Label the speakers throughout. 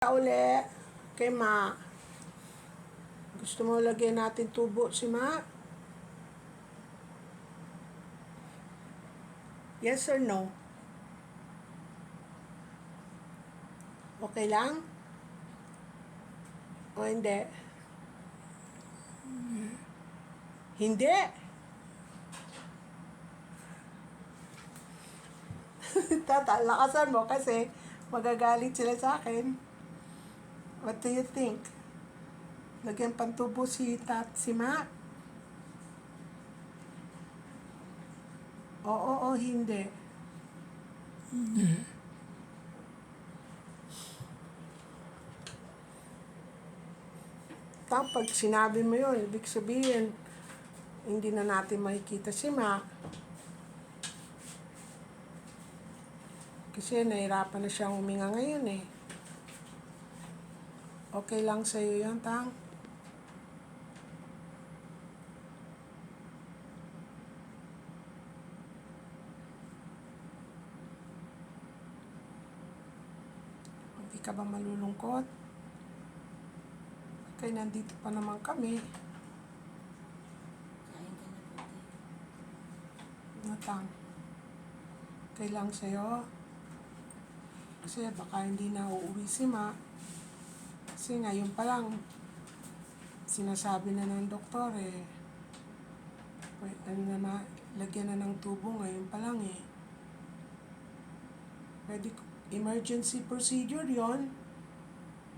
Speaker 1: Uli kay Ma. Gusto mo lagyan natin tubo si Ma? Yes or no? Okay lang? O hindi? Hindi! Tata, lakasan mo kasi magagalit sila sa akin. What do you think? Lagyan pantubo si Ma? Oo o hindi? Pag sinabi mo yun, ibig sabihin, hindi na natin makikita si Ma. Kasi nahirapan na siyang huminga ngayon eh. Okay lang sa'yo yun, Tang? Hindi ka ba malulungkot? Okay, nandito pa naman kami.
Speaker 2: Kain ka na po.
Speaker 1: Ano, Tang? Okay lang sa'yo? Kasi baka hindi na uuwi si Ma. Kasi ngayon pa lang, sinasabi na ng doktor eh, lagyan na ng tubo ngayon pa lang eh. Pwede, emergency procedure yon.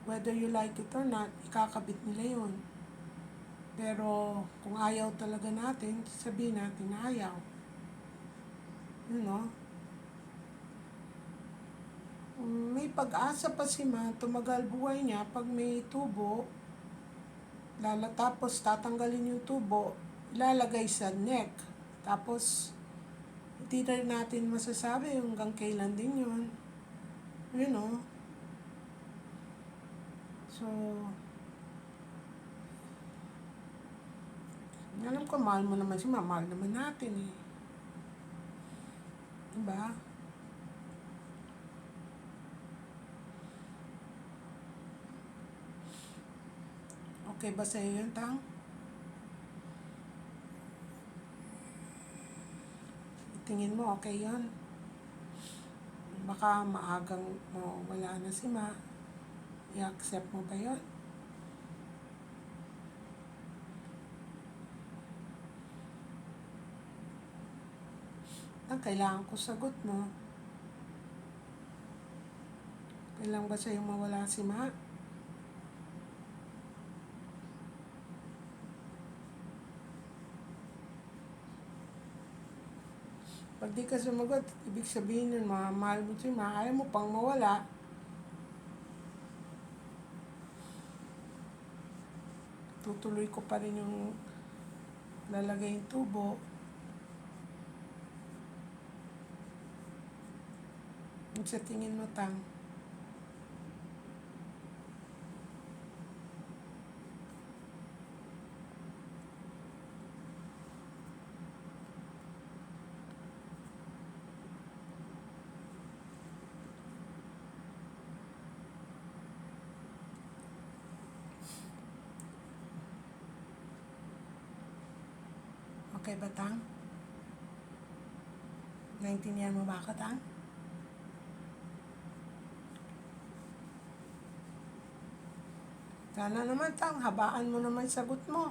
Speaker 1: Whether you like it or not, ikakabit nila yon. Pero kung ayaw talaga natin, sabihin natin na ayaw. You know? May pag-asa pa si Ma, tumagal buhay niya pag may tubo, tapos tatanggalin yung tubo, ilalagay sa neck. Tapos, hindi rin natin masasabi hanggang kailan din yun. You know? So, alam ko, mahal mo naman si Ma, mahal naman natin eh. Diba? Okay ba sa'yo yun, Tang? Tingin mo, okay yun? Baka maagang wala na si Ma. I-accept mo ba yun? Kailangan ko sagot mo. Kailangan ba sa'yo mawala si Ma? Pag di ka sumagot, ibig sabihin nun, mahal mo si Ma, ayaw mo pang mawala. Tutuloy ko pa rin yung lalagay yung tubo. Yung sa tingin mo, Tang? Okay ba, Tang? Naintindihan mo ba ako, Tang? Sana naman, Tang, habaan mo naman sagot mo.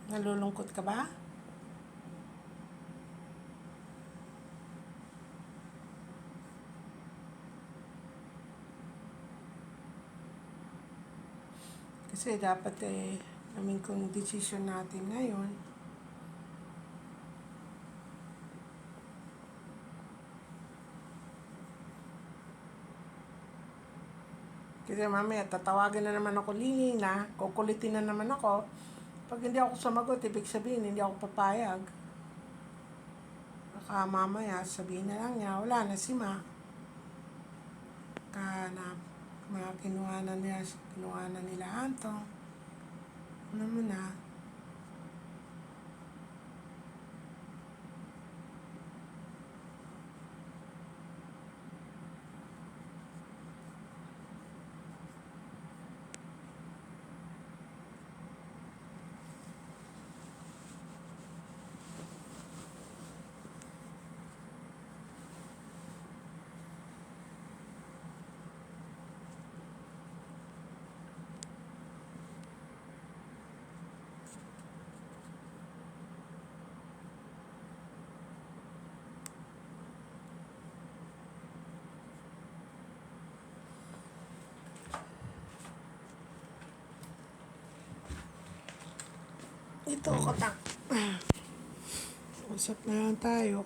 Speaker 1: Nalulungkot ka ba? Kasi dapat namin kung decision natin ngayon. Kasi mamaya tatawagin na naman ako na, kukulitin na naman ako. Pag hindi ako sumagot, ibig sabihin hindi ako papayag. Baka mamaya sabihin na lang niya, wala na si Ma. Kinuha na nila Antong. Ano mo na? Ito, kotak. Usap na lang tayo.